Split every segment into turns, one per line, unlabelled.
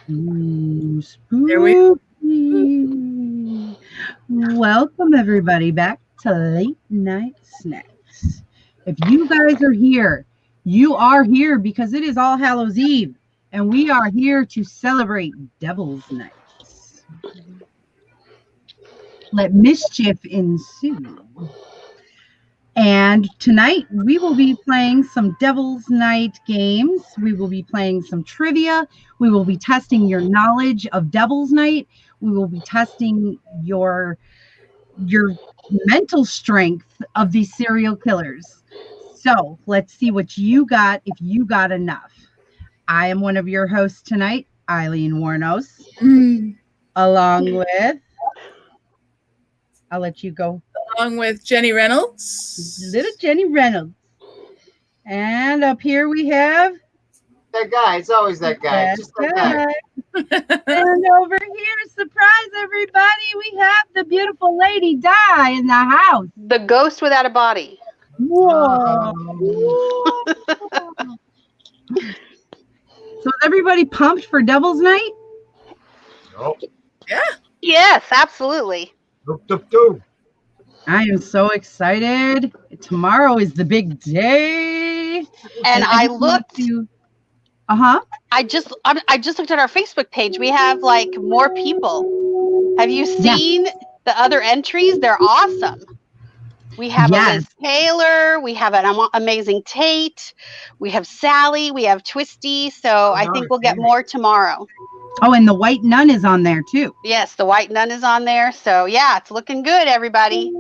Ooh, spooky. Welcome everybody back to Late Night Snacks. If you guys are here, you are here because it is All Hallows Eve, and we are here to celebrate Devil's Nights. Let mischief ensue. And tonight we will be playing some Devil's Night games. We will be playing some trivia. We will be testing your knowledge of Devil's Night. We will be testing your mental strength of these serial killers. So let's see what you got, if you got enough. I am one of your hosts tonight, Eileen Wuornos, along with, I'll let you go.
Along with Jenny Reynolds.
Little Jenny Reynolds. And up here we have
that guy. It's always that guy. Just that guy.
And over here, surprise everybody, we have the beautiful Lady Di in the house.
The ghost without a body.
Whoa. So is everybody pumped for Devil's Night?
Oh.
Yeah.
Yes, absolutely.
I am so excited. Tomorrow is the big day.
And I looked. I just looked at our Facebook page. We have like more people. Have you seen the other entries? They're awesome. We have Liz Taylor. We have an amazing Tate. We have Sally. We have Twisty. So I think we'll get more tomorrow.
Oh, and the White Nun is on there too.
Yes, the White Nun is on there. So yeah, it's looking good, everybody.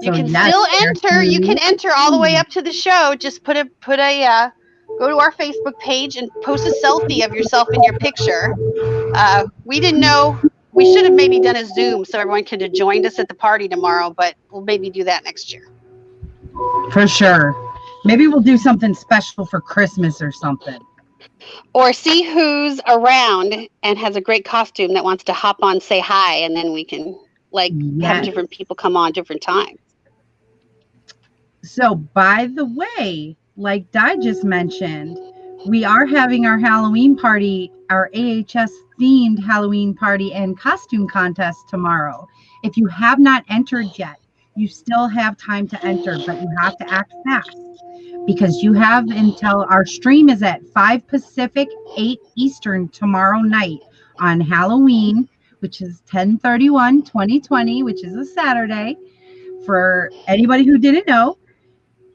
You can still enter. You can enter all the way up to the show. Just go to our Facebook page and post a selfie of yourself in your picture. We didn't know. We should have maybe done a Zoom so everyone could have joined us at the party tomorrow, but we'll maybe do that next year.
For sure. Maybe we'll do something special for Christmas or something.
Or see who's around and has a great costume that wants to hop on, say hi, and then we can have different people come on different times.
So, by the way, like Di just mentioned, we are having our Halloween party, our AHS themed Halloween party and costume contest tomorrow. If you have not entered yet, you still have time to enter, but you have to act fast because you have until our stream is at 5 Pacific, 8 Eastern tomorrow night on Halloween, which is 10/31/2020, which is a Saturday for anybody who didn't know.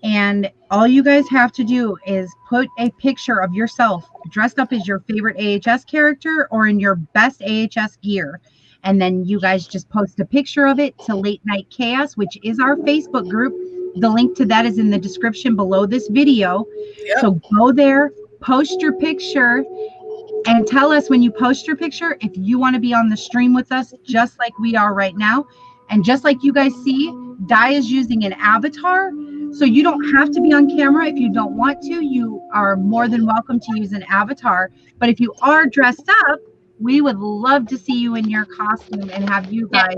And all you guys have to do is put a picture of yourself dressed up as your favorite AHS character or in your best AHS gear. And then you guys just post a picture of it to Late Night Chaos, which is our Facebook group. The link to that is in the description below this video. Yep. So go there, post your picture, and tell us when you post your picture if you want to be on the stream with us, just like we are right now. And just like you guys see, Di is using an avatar. So you don't have to be on camera if you don't want to. You are more than welcome to use an avatar. But if you are dressed up, we would love to see you in your costume and have you guys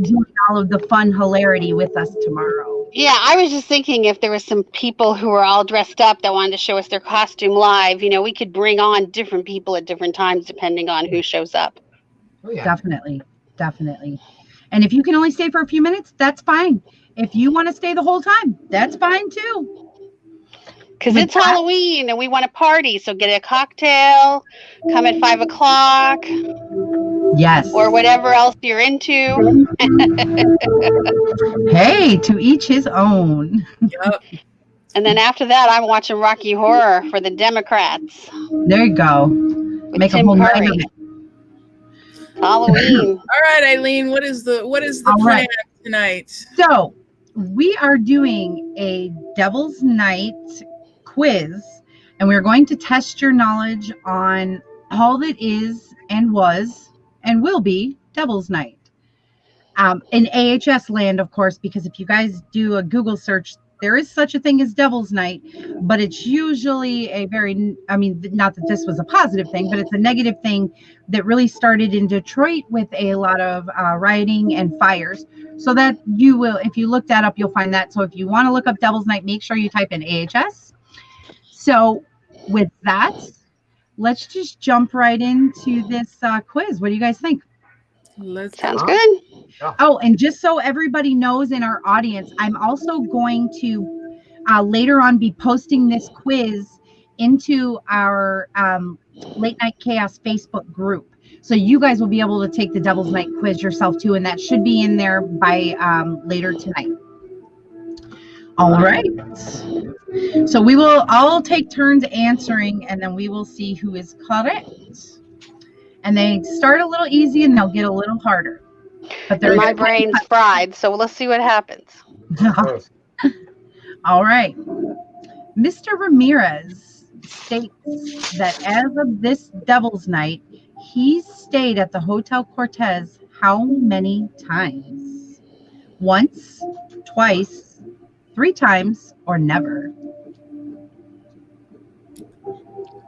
doing all of the fun hilarity with us tomorrow.
Yeah, I was just thinking if there was some people who were all dressed up that wanted to show us their costume live, we could bring on different people at different times depending on who shows up.
Oh, yeah.
Definitely. And if you can only stay for a few minutes, that's fine. If you want to stay the whole time, that's fine too.
Because it's Halloween and we want to party. So get a cocktail, come at 5 o'clock.
Yes.
Or whatever else you're into.
Hey, to each his own.
Yep.
And then after that, I'm watching Rocky Horror for the Democrats.
There you go. Make a whole night of it.
Halloween.
All right, Eileen, what is the plan tonight?
So we are doing a Devil's Night quiz, and we're going to test your knowledge on all that is and was and will be Devil's Night. In AHS land, of course, because if you guys do a Google search, there is such a thing as Devil's Night, but it's usually not that this was a positive thing, but it's a negative thing that really started in Detroit with a lot of rioting and fires. So that you will, if you look that up, you'll find that. So if you want to look up Devil's Night, make sure you type in AHS. So with that, let's just jump right into this quiz. What do you guys think?
Sounds good.
Oh, and just so everybody knows in our audience, I'm also going to later on be posting this quiz into our Late Night Chaos Facebook group. So you guys will be able to take the Devil's Night quiz yourself too, and that should be in there by later tonight. All right. So we will all take turns answering, and then we will see who is correct. And they start a little easy, and they'll get a little harder. But
my brain's fried, so let's see what happens.
All right. Mr. Ramirez states that as of this Devil's Night, he stayed at the Hotel Cortez how many times? Once, twice, 3 times, or never?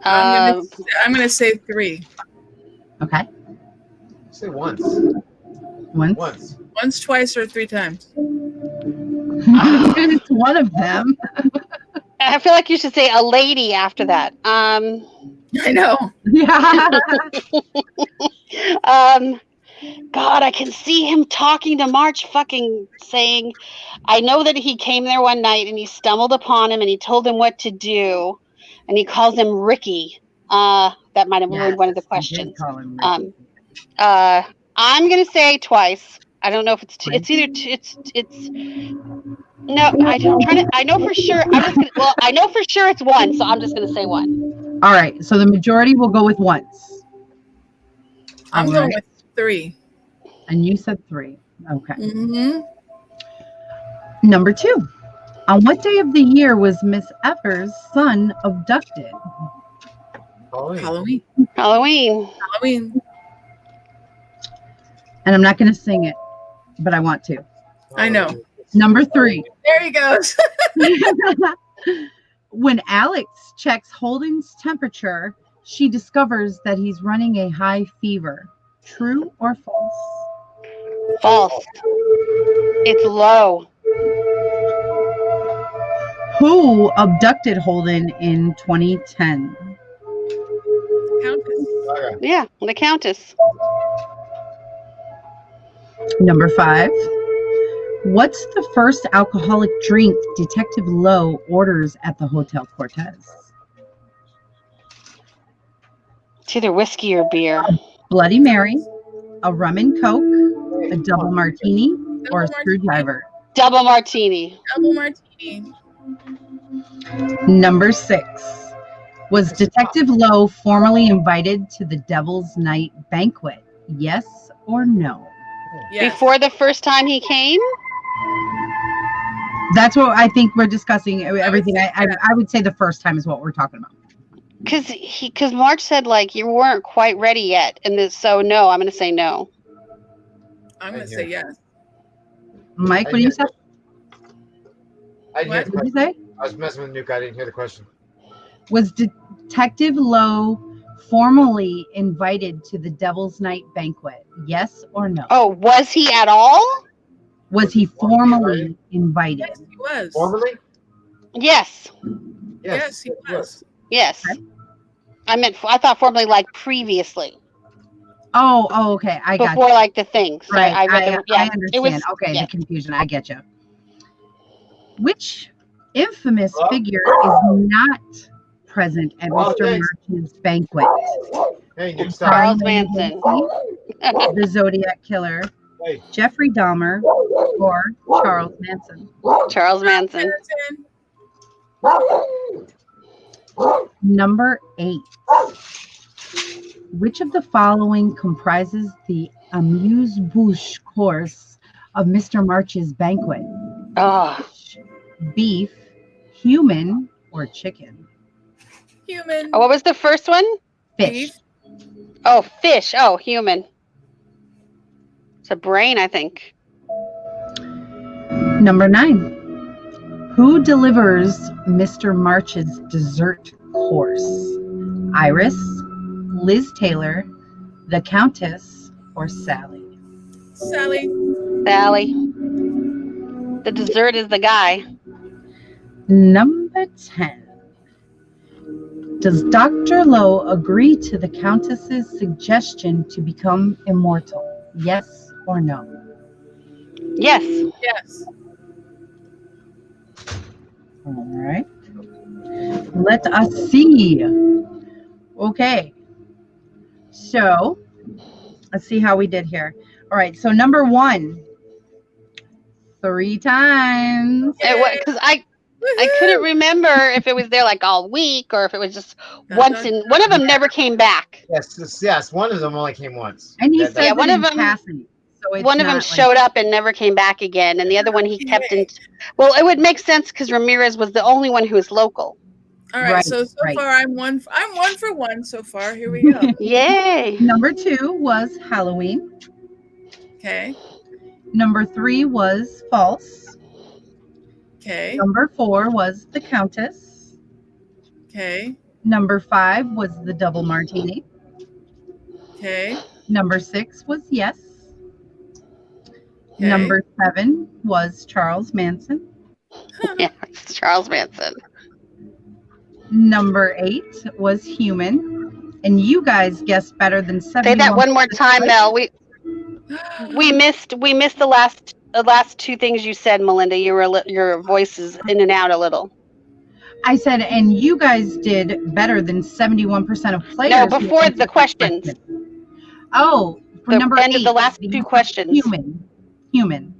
I'm gonna say 3.
Okay.
Say once.
Once.
Once, twice, or 3 times.
It's one of them.
I feel like you should say a lady after that.
I know.
Yeah.
God, I can see him talking to March, fucking saying, I know that he came there one night and he stumbled upon him and he told him what to do, and he calls him Ricky. That might have ruined one of the questions. I'm gonna say twice. I don't know if it's it's either it's no. I know for sure. I know for sure it's 1, so I'm just gonna say 1.
All right. So the majority will go with once.
I'm going with 3.
And you said 3. Okay.
Mm-hmm.
Number 2. On what day of the year was Miss Evers' son abducted?
Halloween.
And I'm not going to sing it, but I want to.
I know.
Number 3.
There he goes.
When Alex checks Holden's temperature, she discovers that he's running a high fever. True or false?
False. It's low.
Who abducted Holden in 2010?
Countess.
Yeah, the Countess.
Number 5. What's the first alcoholic drink Detective Lowe orders at the Hotel Cortez?
It's either whiskey or beer.
Bloody Mary, a rum and coke, a double martini, or a screwdriver?
Double martini.
Double martini.
Number 6. Was Detective Lowe formally invited to the Devil's Night banquet? Yes or no?
Yes.
Before the first time he came?
That's what I think we're discussing. Everything. I would say the first time is what we're talking about.
Because March said like you weren't quite ready yet, and so no, I'm going to say no.
I'm going to say yes.
Mike, what do you say?
I didn't hear the
What did you
question.
say?
I was messing with Nuke. I didn't hear the question.
Was Detective Lowe formally invited to the Devil's Night banquet? Yes or no?
Oh, was he at all?
Was he formally invited?
Yes, he was.
Formally?
Yes.
Yes, he was.
Yes.
Okay.
I thought formally like previously.
Oh, okay. I got
before
you.
like the thing. So
Right.
I read the, yeah,
I understand.
It was,
okay,
yeah.
the confusion. I get you. Which infamous figure is not present at Mr. March's banquet?
Hey, Nuke, stop.
Charles
Herman
Manson.
Mudgett, the Zodiac Killer,
Hey.
Jeffrey Dahmer, or Charles Manson?
Charles Manson.
Number 8. Which of the following comprises the amuse-bouche course of Mr. March's banquet?
Oh,
Beef, human, or chicken?
Human.
what was the first one?
Fish.
Oh, fish. Oh, human. It's a brain, I think.
Number 9. Who delivers Mr. March's dessert course? Iris, Liz Taylor, the Countess, or Sally?
Sally.
Sally. The dessert is the guy.
Number 10. Does Dr. Lowe agree to the Countess's suggestion to become immortal? Yes or no?
Yes.
Yes.
All right. Let us see. Okay. So, let's see how we did here. All right. So, number 1, 3 times.
Because I couldn't remember if it was there like all week or if it was just once. And one of them never came back.
Yes. One of them only came once.
And he said
one of them.
Passing, so
one of them showed up and never came back again, and the other one he kept in. Well, it would make sense because Ramirez was the only one who was local.
All right. So far, I'm one for one so far. Here we go.
Yay!
Number 2 was Halloween.
Okay.
Number 3 was false.
Okay.
Number 4 was the Countess.
Okay.
Number 5 was the double martini.
Okay.
Number 6 was yes.
Okay.
Number 7 was Charles Manson.
Yeah, it's Charles Manson.
Number 8 was human. And you guys guessed better than 7.
Say that one more time, Mel. We missed the last 2 things you said, Melinda. Your voice is in and out a little.
I said, and you guys did better than 71% of players.
No, before the questions.
Oh, for number 8,
the last 2 questions.
Human.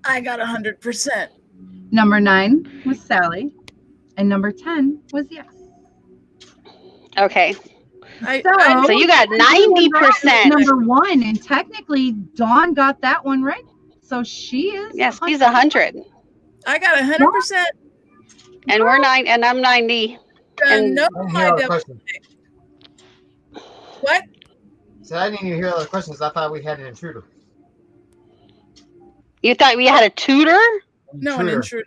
I got 100%.
Number 9 was Sally, and number 10 was yes.
Okay.
So
you got 90%.
Number 1, and technically Dawn got that one right. So she is.
Yes, he's 100.
I got 100%.
And we're 9, and I'm 90. And
no, what?
So I didn't even hear all the questions. I thought we had an intruder.
You thought we had a tutor?
No, an intruder.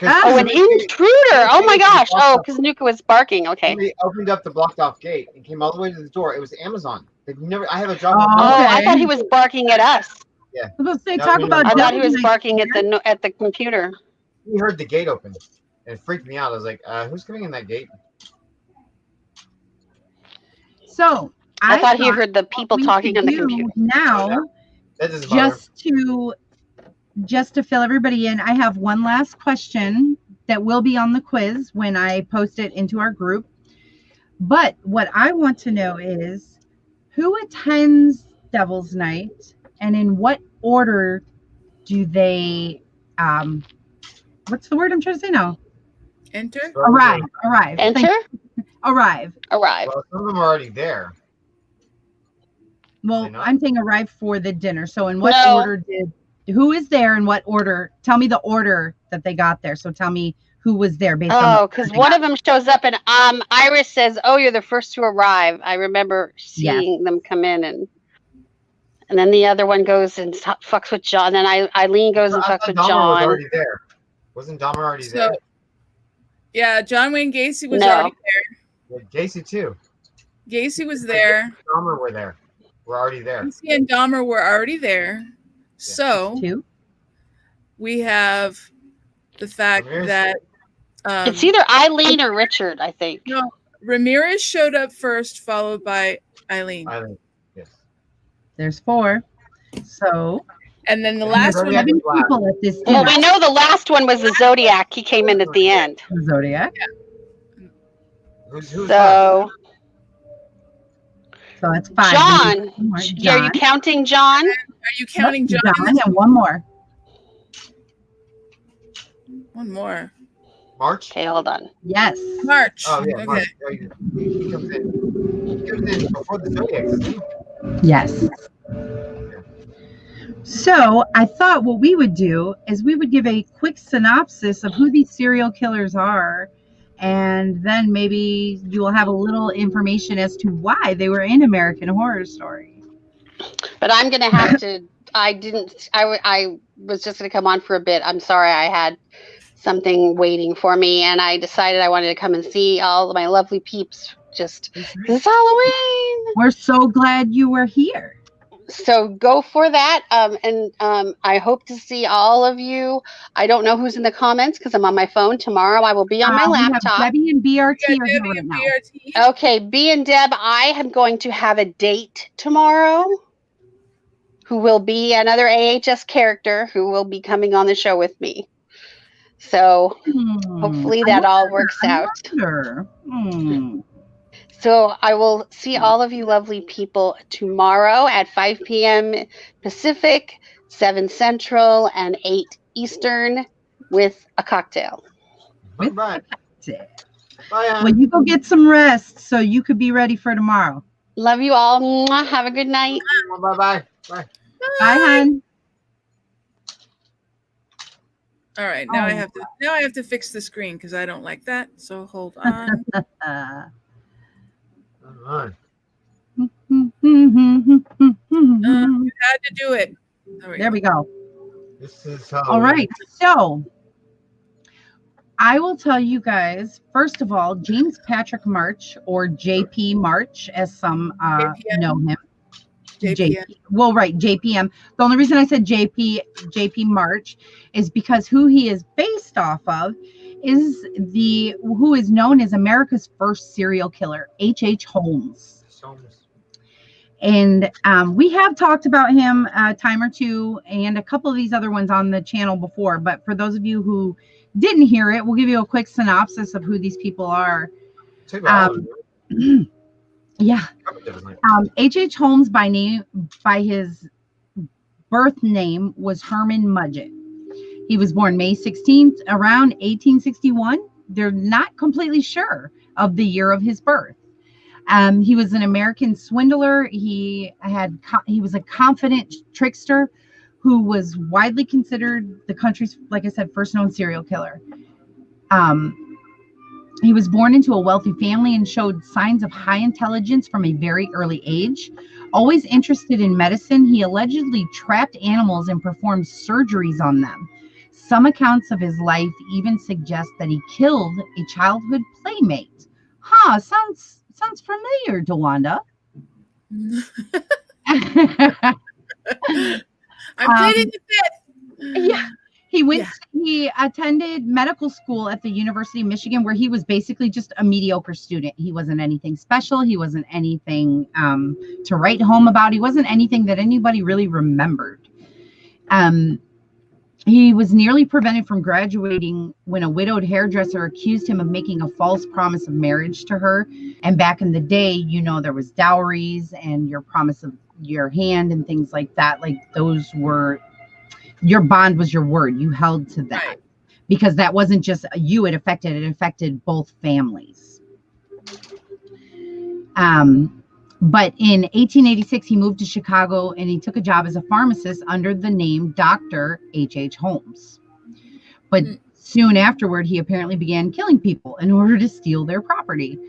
Oh, an intruder! Oh my gosh! Oh, because Nuka was barking. Okay.
Somebody opened up the blocked off gate and came all the way to the door. It was Amazon. I have a job.
Oh, I thought he was barking at us.
Yeah.
I was going to say, talk about.
I thought he was barking at the computer.
We heard the gate open. And it freaked me out. I was like, who's coming in that gate?
So
I thought he heard the people talking on the computer.
Now,
that doesn't bother.
Just to fill everybody in, I have one last question that will be on the quiz when I post it into our group. But what I want to know is who attends Devil's Night and in what order do they, what's the word I'm trying to say now?
Enter?
Arrive.
Enter?
Arrive.
Well, some of them are already there.
Well, I'm saying arrive for the dinner. So in what order who is there in what order? Tell me the order that they got there. So tell me who was there based on.
Oh, because one of them shows up and Iris says, "Oh, you're the first to arrive." I remember seeing them come in, and then the other one goes and fucks with John. Then Eileen goes and fucks with
Dahmer
John.
was already there. Wasn't Dahmer already there?
Yeah, John Wayne Gacy was already there.
Yeah, Gacy too.
Gacy was there.
Dahmer were there. We're already there.
Gacy and Dahmer were already there. So we have the fact that
it's either Eileen or Richard, I think.
No, Ramirez showed up first, followed by Eileen.
Yes.
There's 4. So.
And then the last one.
People at this
well, we know the last one was the Zodiac. He came in at the end.
The Zodiac.
Yeah.
Who's
So that's 5.
John. Are you counting John?
Are you counting John?
And one more.
One more.
March?
Okay, hold on.
Yes.
March.
Oh, yeah.
Okay.
March. He comes in before the Zodiac, doesn't he?
Yes. So I thought what we would do is we would give a quick synopsis of who these serial killers are. And then maybe you will have a little information as to why they were in American Horror Story.
But I'm going to have to, I was just going to come on for a bit. I'm sorry, I had something waiting for me, and I decided I wanted to come and see all of my lovely peeps. Just, it's Halloween.
We're so glad you were here.
So go for that. And I hope to see all of you. I don't know who's in the comments because I'm on my phone. Tomorrow I will be on my laptop.
Debbie and BRT are here right now.
Okay, B and Deb, I am going to have a date tomorrow who will be another AHS character who will be coming on the show with me. So hopefully that all works out. So I will see all of you lovely people tomorrow at 5 p.m. Pacific, 7 Central, and 8 Eastern with a cocktail.
Bye. Bye.
Well, you go get some rest so you could be ready for tomorrow.
Love you all. Have a good night.
Bye. Bye,
hon.
All right, now I have to fix the screen because I don't like that. So hold on.
All right.
You had to do it.
There we go.
This is
all right. So I will tell you guys, first of all, James Patrick March, or JP March, as some know him. JP. Well, right, JPM. The only reason I said JP March is because who he is based off of is who is known as America's first serial killer, H.H. Holmes. And we have talked about him a time or two and a couple of these other ones on the channel before. But for those of you who didn't hear it, we'll give you a quick synopsis of who these people are. Yeah. H.H. Holmes by his birth name was Herman Mudgett. He was born May 16th, around 1861. They're not completely sure of the year of his birth. He was an American swindler. He was a confident trickster who was widely considered the country's, like I said, first known serial killer. He was born into a wealthy family and showed signs of high intelligence from a very early age. Always interested in medicine, he allegedly trapped animals and performed surgeries on them. Some accounts of his life even suggest that he killed a childhood playmate. Sounds familiar, DeWanda.
I'm pleading the fifth.
Yeah. He attended medical school at the University of Michigan, where he was basically just a mediocre student. He wasn't anything special. He wasn't anything to write home about. He wasn't anything that anybody really remembered. He was nearly prevented from graduating when a widowed hairdresser accused him of making a false promise of marriage to her. And back in the day, there was dowries and your promise of your hand and things like that. Like those were, your bond was your word. You held to that. Right. Because that wasn't just you it affected both families. But in 1886, he moved to Chicago and he took a job as a pharmacist under the name Dr. H.H. Holmes. But soon afterward, he apparently began killing people in order to steal their property.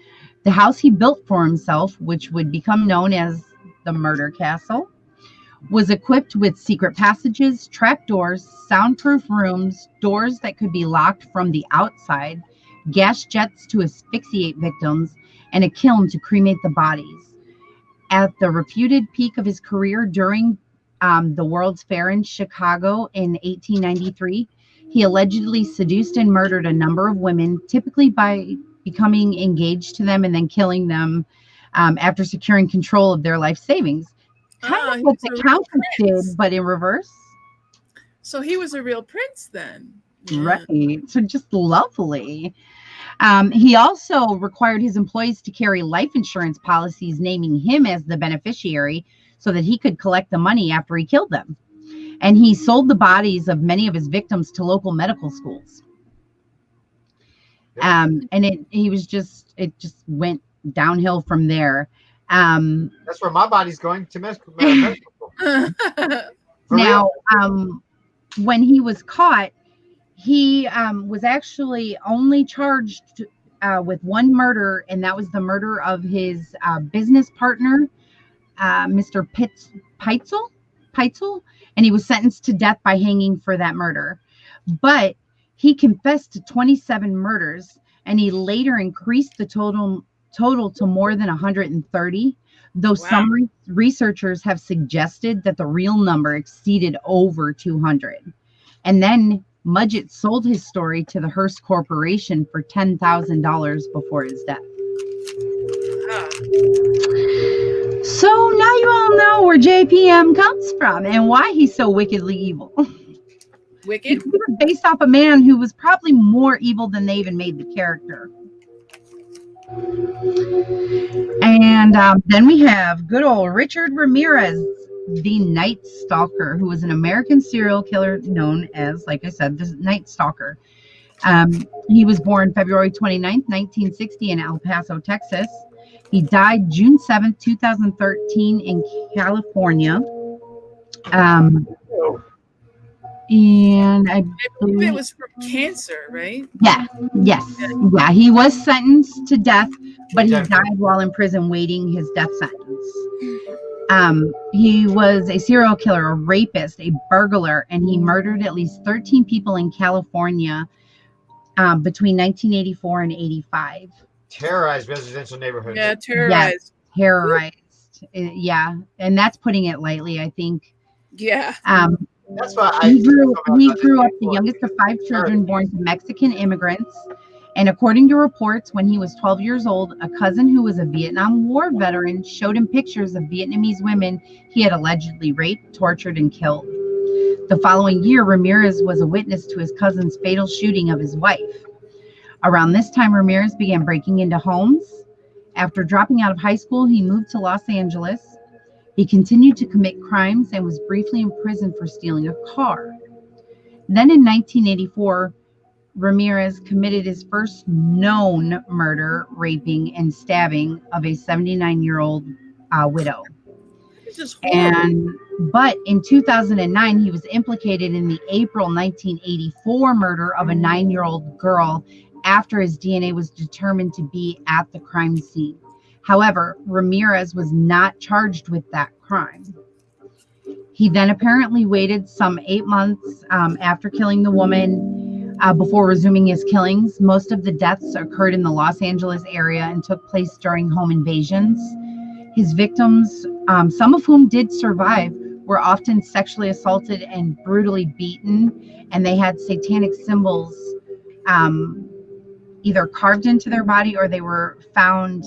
The house he built for himself, which would become known as the Murder Castle, was equipped with secret passages, trapdoors, soundproof rooms, doors that could be locked from the outside, gas jets to asphyxiate victims, and a kiln to cremate the bodies. At the reputed peak of his career during the World's Fair in Chicago in 1893, he allegedly seduced and murdered a number of women, typically by becoming engaged to them and then killing them after securing control of their life savings. Kind of what the Countess did, but in reverse.
So he was a real prince then.
Right. So just lovely. He also required his employees to carry life insurance policies naming him as the beneficiary so that he could collect the money after he killed them. And he sold the bodies of many of his victims to local medical schools. And it just went downhill from there.
That's where my body's going, to medical school.
Now, when he was caught, he was actually only charged with one murder, and that was the murder of his business partner, Mr. Peitzel, and he was sentenced to death by hanging for that murder. But he confessed to 27 murders, and he later increased the total total to more than 130, though some researchers have suggested that the real number exceeded over 200. And then Mudgett sold his story to the Hearst Corporation for $10,000 before his death. So now you all know where JPM comes from and why he's so wickedly evil.
Wicked?
Based off a man who was probably more evil than they even made the character. And then we have good old Richard Ramirez, the Night Stalker, who was an American serial killer known as, like I said, the Night Stalker. He was born February 29th, 1960 in El Paso, Texas. He died June 7th, 2013 in California. And I believe
it was from cancer, right?
Yeah. Yes. Yeah. He was sentenced to death, but he died while in prison waiting his death sentence. He was a serial killer, a rapist, a burglar, and he murdered at least 13 people in California between 1984 and 85.
Terrorized residential neighborhoods.
Yeah, terrorized.
Yes, terrorized. Yeah, and that's putting it lightly, I think.
Yeah.
That's why
he grew up the youngest of 5 children born to Mexican immigrants. And according to reports, when he was 12 years old, a cousin who was a Vietnam War veteran showed him pictures of Vietnamese women he had allegedly raped, tortured, and killed. The following year, Ramirez was a witness to his cousin's fatal shooting of his wife. Around this time, Ramirez began breaking into homes. After dropping out of high school, he moved to Los Angeles. He continued to commit crimes and was briefly imprisoned for stealing a car. Then in 1984, Ramirez committed his first known murder, raping, and stabbing of a 79-year-old widow. But in 2009, he was implicated in the April 1984 murder of a 9-year-old girl after his DNA was determined to be at the crime scene. However, Ramirez was not charged with that crime. He then apparently waited some 8 months after killing the woman before resuming his killings. Most of the deaths occurred in the Los Angeles area and took place during home invasions. His victims, some of whom did survive, were often sexually assaulted and brutally beaten, and they had satanic symbols either carved into their body or they were found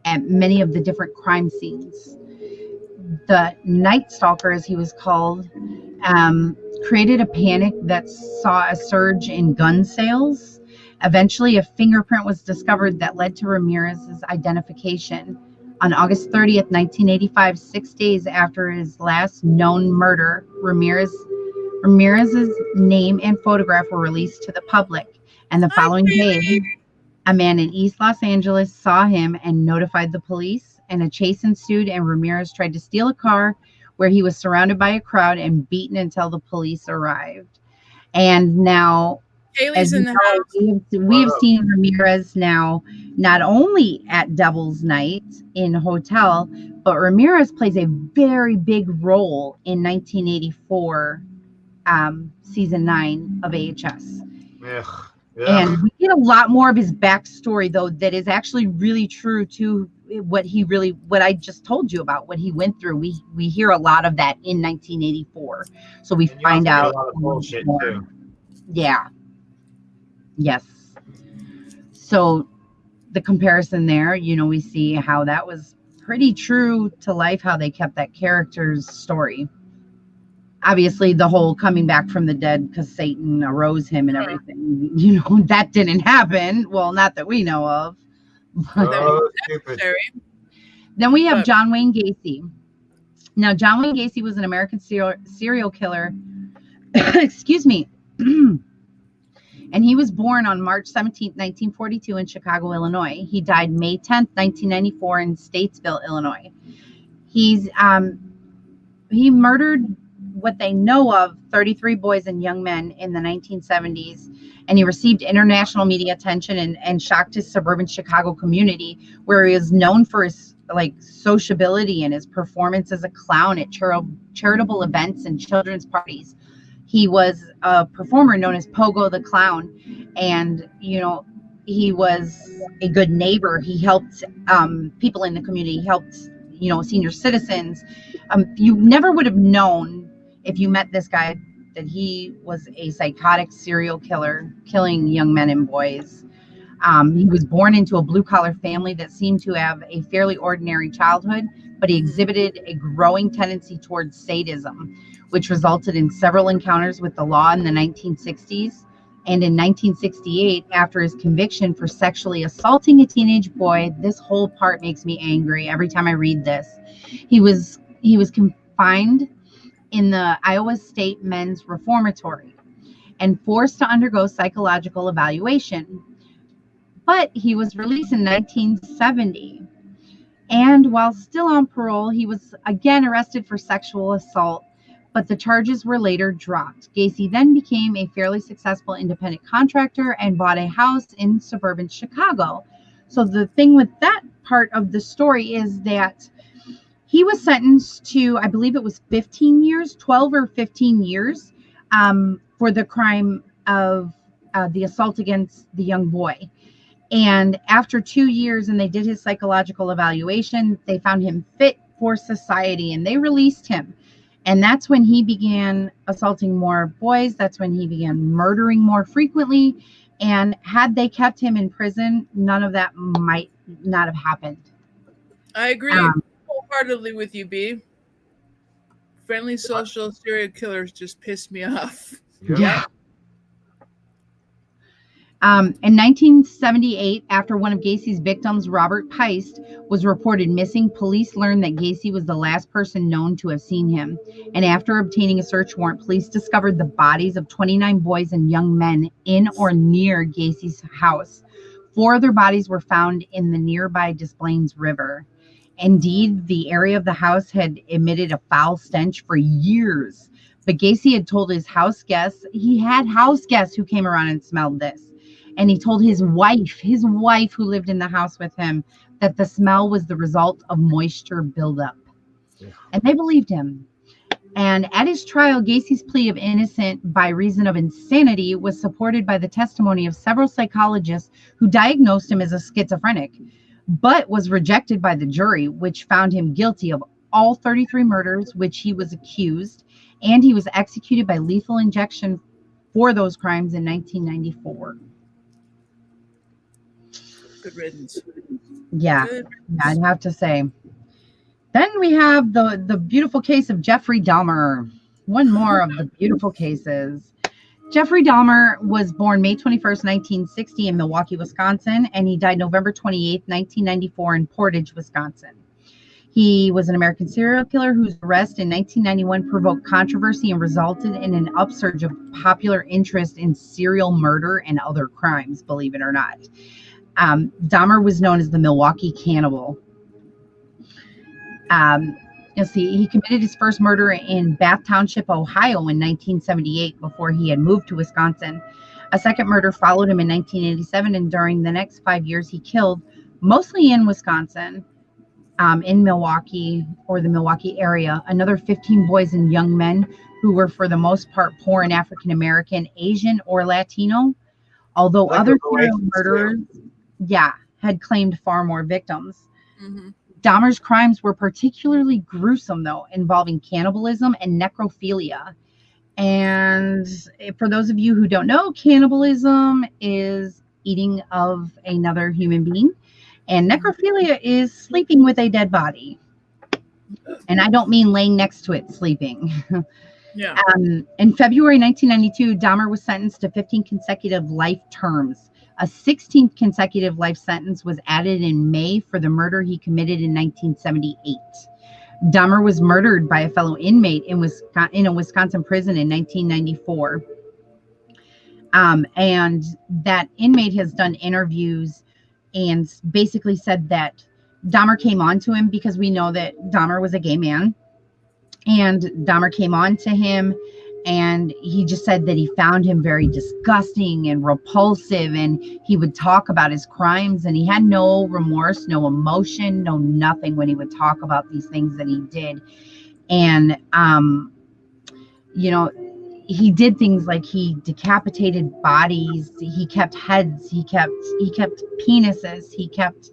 at many of the different crime scenes. The Night Stalker, as he was called, created a panic that saw a surge in gun sales. Eventually, a fingerprint was discovered that led to Ramirez's identification. On August 30th, 1985, 6 days after his last known murder, Ramirez's name and photograph were released to the public. And the following day, a man in East Los Angeles saw him and notified the police, and a chase ensued, and Ramirez tried to steal a car where he was surrounded by a crowd and beaten until the police arrived. And now,
Haley's in the house.
We have seen Ramirez now not only at Devil's Night in Hotel, but Ramirez plays a very big role in 1984 season 9 of AHS.
Ugh.
Yeah. And we get a lot more of his backstory, though, that is actually really true to what I just told you about, what he went through. We hear a lot of that in 1984. So we find out
a lot of bullshit too.
Yeah. Yes. So the comparison there, we see how that was pretty true to life, how they kept that character's story. Obviously, the whole coming back from the dead because Satan arose him and everything, that didn't happen. Well, not that we know of. Then we have John Wayne Gacy. Now, John Wayne Gacy was an American serial killer. Excuse me. And he was born on March 17, 1942 in Chicago, Illinois. He died May 10, 1994 in Statesville, Illinois. He murdered what they know of 33 boys and young men in the 1970s, and he received international media attention and shocked his suburban Chicago community, where he is known for his sociability and his performance as a clown at charitable events and children's parties. He was a performer known as Pogo the Clown, and he was a good neighbor. He helped people in the community. He helped, senior citizens. You never would have known if you met this guy that he was a psychotic serial killer, killing young men and boys. He was born into a blue-collar family that seemed to have a fairly ordinary childhood, but he exhibited a growing tendency towards sadism, which resulted in several encounters with the law in the 1960s. And in 1968, after his conviction for sexually assaulting a teenage boy, this whole part makes me angry every time I read this. He was confined in the Iowa State Men's Reformatory and forced to undergo psychological evaluation. But he was released in 1970. And while still on parole, he was again arrested for sexual assault, but the charges were later dropped. Gacy then became a fairly successful independent contractor and bought a house in suburban Chicago. So the thing with that part of the story is that he was sentenced to, I believe it was 15 years, 12 or 15 years for the crime of the assault against the young boy. And after 2 years, and they did his psychological evaluation, they found him fit for society and they released him. And that's when he began assaulting more boys. That's when he began murdering more frequently. And had they kept him in prison, none of that might not have happened.
I agree wholeheartedly with you, B. Friendly social serial killers just piss me off.
Yeah. In 1978, after one of Gacy's victims, Robert Peist, was reported missing, police learned that Gacy was the last person known to have seen him. And after obtaining a search warrant, police discovered the bodies of 29 boys and young men in or near Gacy's house. 4 other bodies were found in the nearby Des Plaines River. Indeed, the area of the house had emitted a foul stench for years. But Gacy had told his house guests, he had house guests who came around and smelled this. And he told his wife who lived in the house with him, that the smell was the result of moisture buildup. Yeah. And they believed him. And at his trial, Gacy's plea of innocent by reason of insanity was supported by the testimony of several psychologists who diagnosed him as a schizophrenic, but was rejected by the jury, which found him guilty of all 33 murders which he was accused, and he was executed by lethal injection for those crimes in 1994.
Good riddance.
Yeah, I'd have to say. Then we have the beautiful case of Jeffrey Dahmer. One more of the beautiful cases. Jeffrey Dahmer was born May 21st, 1960 in Milwaukee, Wisconsin, and he died November 28th, 1994 in Portage, Wisconsin. He was an American serial killer whose arrest in 1991 provoked controversy and resulted in an upsurge of popular interest in serial murder and other crimes, believe it or not. Dahmer was known as the Milwaukee Cannibal. He committed his first murder in Bath Township, Ohio in 1978 before he had moved to Wisconsin. A second murder followed him in 1987, and during the next 5 years, he killed, mostly in Wisconsin, in Milwaukee or the Milwaukee area, another 15 boys and young men who were for the most part poor and African American, Asian, or Latino, although other serial murderers had claimed far more victims. Mm-hmm. Dahmer's crimes were particularly gruesome, though, involving cannibalism and necrophilia. And for those of you who don't know, cannibalism is eating of another human being, and necrophilia is sleeping with a dead body. And I don't mean laying next to it, sleeping. Yeah. In February 1992, Dahmer was sentenced to 15 consecutive life terms. A 16th consecutive life sentence was added in May for the murder he committed in 1978. Dahmer was murdered by a fellow inmate in a Wisconsin prison in 1994. And that inmate has done interviews and basically said that Dahmer came on to him because we know that Dahmer was a gay man. And Dahmer came on to him, and he just said that he found him very disgusting and repulsive, and he would talk about his crimes, and he had no remorse, no emotion, no nothing when he would talk about these things that he did. And, he did things like he decapitated bodies, he kept heads, he kept penises, he kept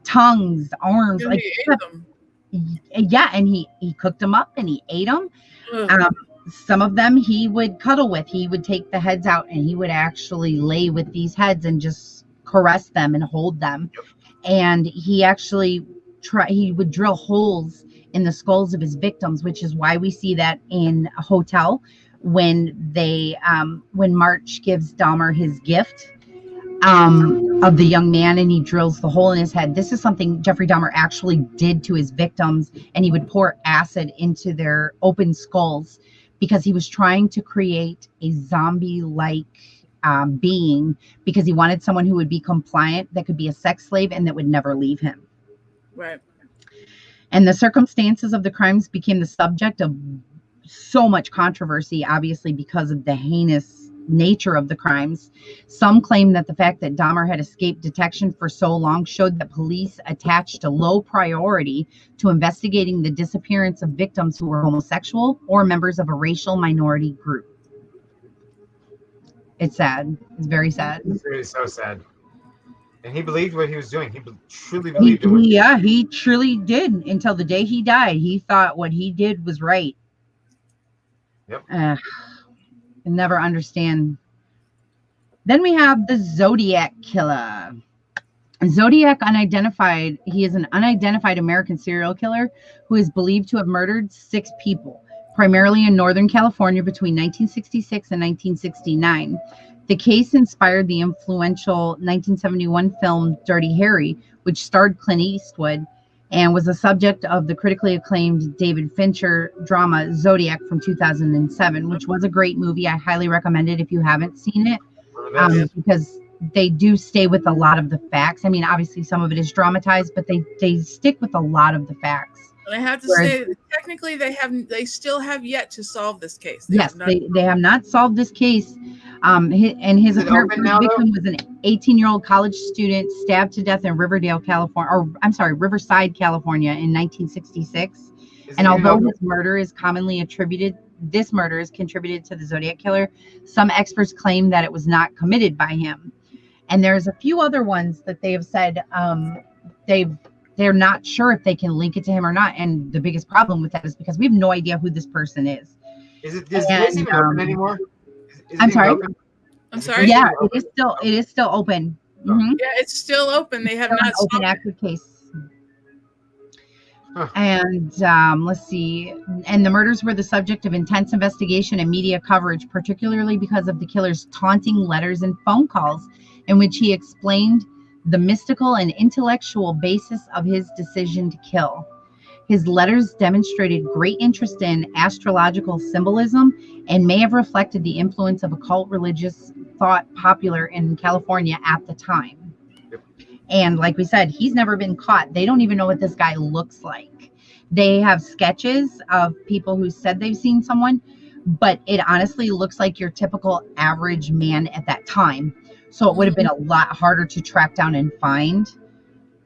tongues, arms,
And
like
he ate them.
yeah, and he cooked them up and he ate them. Some of them he would cuddle with. He would take the heads out and he would actually lay with these heads and just caress them and hold them. And he actually he would drill holes in the skulls of his victims, which is why we see that in a hotel when March gives Dahmer his gift of the young man and he drills the hole in his head. This is something Jeffrey Dahmer actually did to his victims, and he would pour acid into their open skulls because he was trying to create a zombie-like being, because he wanted someone who would be compliant, that could be a sex slave, and that would never leave him.
Right.
And the circumstances of the crimes became the subject of so much controversy, obviously, because of the heinous nature of the crimes. Some claim that the fact that Dahmer had escaped detection for so long showed that police attached a low priority to investigating the disappearance of victims who were homosexual or members of a racial minority group. It's sad. It's very sad.
It's really so sad. And he believed what he was doing. He truly believed it.
Yeah, he truly did. Until the day he died, he thought what he did was right.
Yep.
I never understand. Then we have the Zodiac Killer. Zodiac unidentified. He is an unidentified American serial killer who is believed to have murdered 6 people, primarily in Northern California between 1966 and 1969. The case inspired the influential 1971 film Dirty Harry, which starred Clint Eastwood and was the subject of the critically acclaimed David Fincher drama Zodiac from 2007, which was a great movie. I highly recommend it if you haven't seen it, because they do stay with a lot of the facts. I mean, obviously some of it is dramatized, but they stick with a lot of the facts.
And I have to say, technically, they still have yet to solve this case.
They have not solved this case. His apparent victim was an 18-year-old college student stabbed to death in Riverside, California in 1966. And although this murder is contributed to the Zodiac Killer, some experts claim that it was not committed by him. And there's a few other ones that they have said they're not sure if they can link it to him or not. And the biggest problem with that is because we have no idea who this person is.
Is the case even open anymore?
I'm sorry.
I'm sorry.
Yeah, it is still open. Mm-hmm.
Yeah, it's still open. They have not
open active case.
Huh.
And let's see. And the murders were the subject of intense investigation and media coverage, particularly because of the killer's taunting letters and phone calls in which he explained the mystical and intellectual basis of his decision to kill. His letters demonstrated great interest in astrological symbolism and may have reflected the influence of occult religious thought popular in California at the time. And like we said, he's never been caught. They don't even know what this guy looks like. They have sketches of people who said they've seen someone, but it honestly looks like your typical average man at that time. So it would have been a lot harder to track down and find.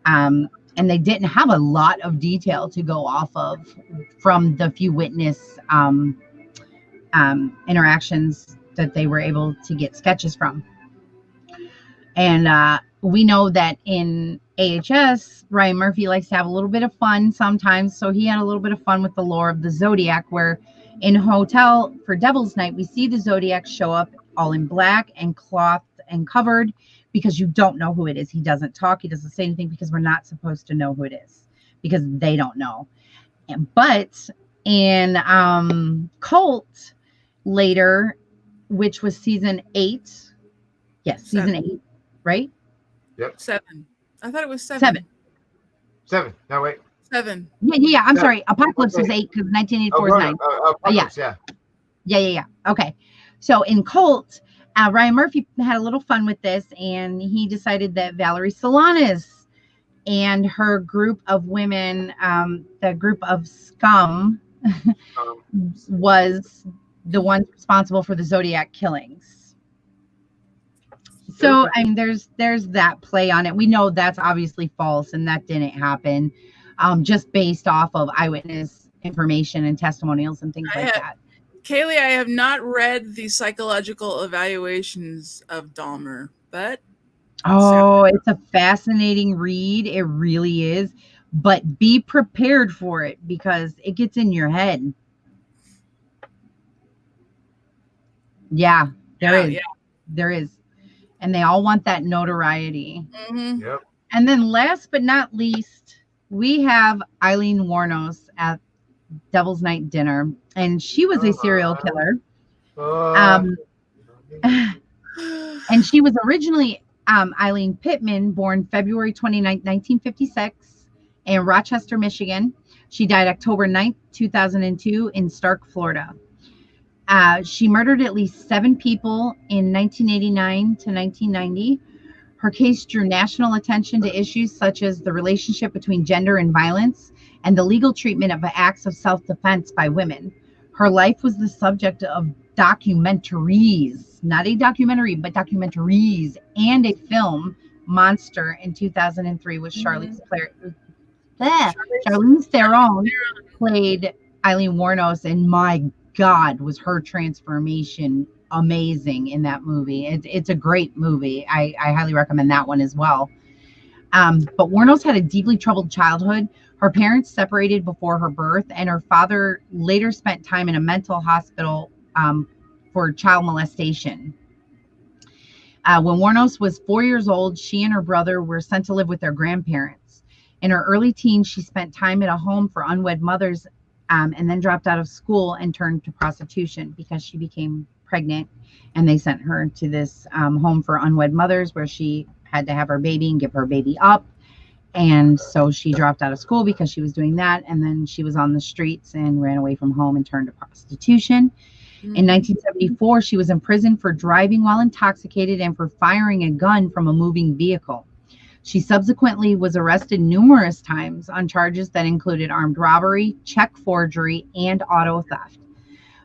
And they didn't have a lot of detail to go off of from the few witness interactions that they were able to get sketches from. And we know that in AHS, Ryan Murphy likes to have a little bit of fun sometimes. So he had a little bit of fun with the lore of the Zodiac, where in Hotel for Devil's Night, we see the Zodiac show up all in black and cloth and covered, because you don't know who it is. He doesn't talk. He doesn't say anything, because we're not supposed to know who it is, because they don't know. But in Cult later, which was season 8. Yes, season 8, right?
Yep.
7. I thought it was 7.
7. No, wait.
7.
Yeah. I'm sorry. Apocalypse was 8 because 1984 is 9.
Apocalypse,
Yeah. Okay. So in Cult, Ryan Murphy had a little fun with this, and he decided that Valerie Solanas and her group of women, the group of scum, was the one responsible for the Zodiac killings. So, I mean, there's that play on it. We know that's obviously false, and that didn't happen, just based off of eyewitness information and testimonials and things like that.
Kaylee, I have not read the psychological evaluations of Dahmer, but
it's a fascinating read. It really is. But be prepared for it because it gets in your head. Yeah, there is. Yeah. There is. And they all want that notoriety.
Mm-hmm.
Yep.
And then last but not least, we have Eileen Wuornos at Devil's Night Dinner. And she was a serial killer. And she was originally Eileen Pittman, born February 29, 1956 in Rochester, Michigan. She died October 9th, 2002 in Stark, Florida. She murdered at least 7 people in 1989 to 1990. Her case drew national attention to issues such as the relationship between gender and violence and the legal treatment of acts of self-defense by women. Her life was the subject of documentaries, not a documentary, but documentaries, and a film, Monster, in 2003 with Charlize Theron played Eileen Wuornos, and my God, was her transformation amazing in that movie. It's a great movie. I highly recommend that one as well. But Wuornos had a deeply troubled childhood. Her parents separated before her birth, and her father later spent time in a mental hospital for child molestation. When Wuornos was 4 years old, she and her brother were sent to live with their grandparents. In her early teens, she spent time at a home for unwed mothers and then dropped out of school and turned to prostitution because she became pregnant, and they sent her to this home for unwed mothers where she had to have her baby and give her baby up. And so she dropped out of school because she was doing that, and then she was on the streets and ran away from home and turned to prostitution. In 1974, she was imprisoned for driving while intoxicated and for firing a gun from a moving vehicle. She subsequently was arrested numerous times on charges that included armed robbery, check forgery, and auto theft.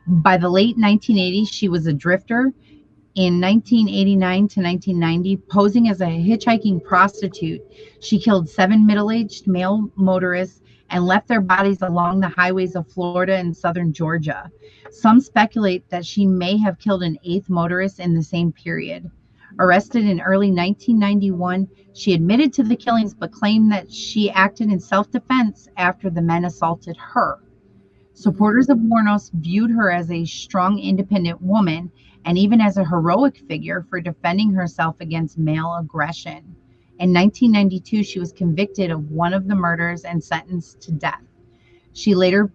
By the late 1980s, she was a drifter. In 1989 to 1990, posing as a hitchhiking prostitute, she killed 7 middle-aged male motorists and left their bodies along the highways of Florida and southern Georgia. Some speculate that she may have killed an 8th motorist in the same period. Arrested in early 1991, she admitted to the killings but claimed that she acted in self-defense after the men assaulted her. Supporters of Wuornos viewed her as a strong, independent woman and even as a heroic figure for defending herself against male aggression. In 1992, she was convicted of one of the murders and sentenced to death. She later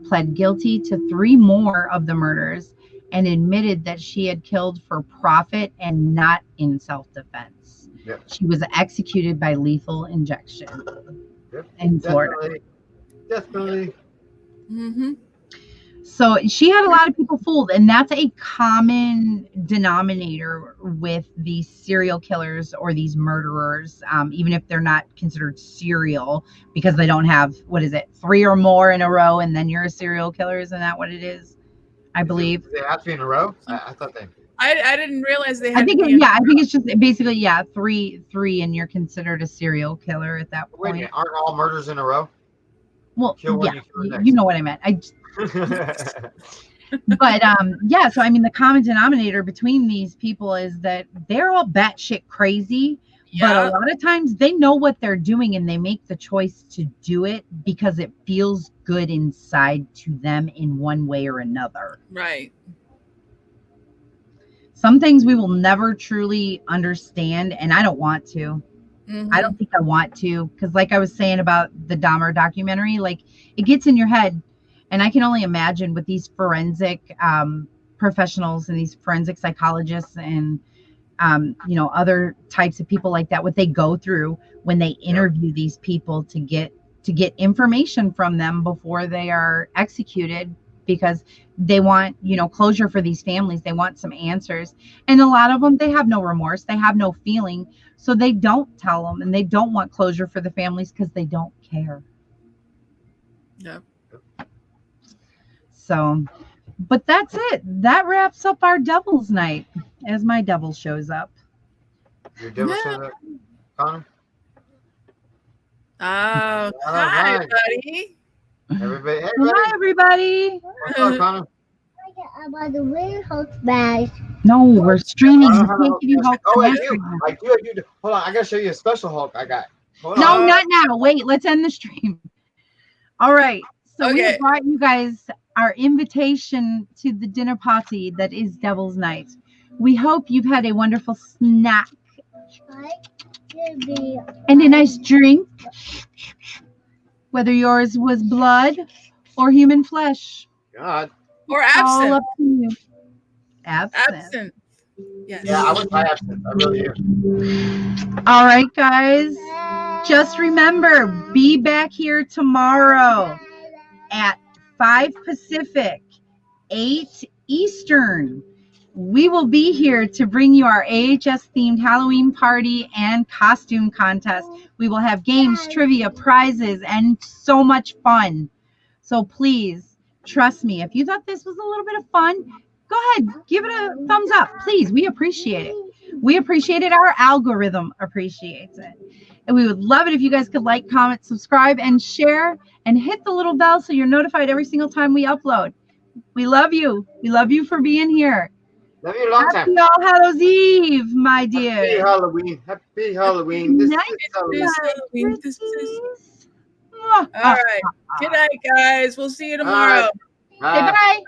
pled guilty to 3 more of the murders and admitted that she had killed for profit and not in self-defense.
Yep.
She was executed by lethal injection in Florida.
Definitely.
Mm-hmm.
So she had a lot of people fooled, and that's a common denominator with these serial killers or these murderers, even if they're not considered serial because they don't have, 3 or more in a row, and then you're a serial killer. Isn't that what it is? I believe.
They have to be in a row? I thought they...
I didn't realize they had
I think it's just basically, 3, and you're considered a serial killer at that point.
Wait a minute, aren't all murders in a row?
Well,
Kill one,
yeah,
you
you know what I meant. But so I mean, the common denominator between these people is that they're all batshit crazy, but a lot of times they know what they're doing and they make the choice to do it because it feels good inside to them in one way or another.
Right.
Some things we will never truly understand, and I don't want to. Mm-hmm. I don't think I want to, because like I was saying about the Dahmer documentary, like it gets in your head. And I can only imagine with these forensic professionals and these forensic psychologists and, other types of people like that, what they go through when they interview these people to get information from them before they are executed, because they want, closure for these families. They want some answers. And a lot of them, they have no remorse. They have no feeling. So they don't tell them, and they don't want closure for the families because they don't care.
Yeah.
So, but that's it. That wraps up our Devil's Night as my devil shows up.
Your devil shows up, Connor?
Oh, hi, buddy.
Everybody.
Hi, everybody.
What's up, Connor?
about the real Hulk smash.
No, we're streaming. We can't give you Hulk
I
smash
do.
right now.
I do. Hold on, I gotta show you a special Hulk I got. Hold
No,
on.
not now. Wait, let's end the stream. All right. So we have brought you guys our invitation to the dinner party that is Devil's Night. We hope you've had a wonderful snack and a nice drink, whether yours was blood or human flesh.
God.
Or
It's all
absent.
up to you.
Absent. Yes.
Yeah, I would buy absent. I really do.
All right, guys. Just remember, be back here tomorrow at 5 Pacific, 8 Eastern. We will be here to bring you our AHS-themed Halloween party and costume contest. We will have games, trivia, prizes, and so much fun. So please, trust me, if you thought this was a little bit of fun, go ahead, give it a thumbs up. Please, we appreciate it. We appreciate it. Our algorithm appreciates it. And we would love it if you guys could like, comment, subscribe, and share, and hit the little bell so you're notified every single time we upload. We love you. We love you for being here.
Love you a long time.
Happy All Hallows Eve, my dear.
Happy Halloween. Happy Halloween. This
Nice
is Halloween.
All right. Good night, guys. We'll see you tomorrow.
Bye.
Say bye.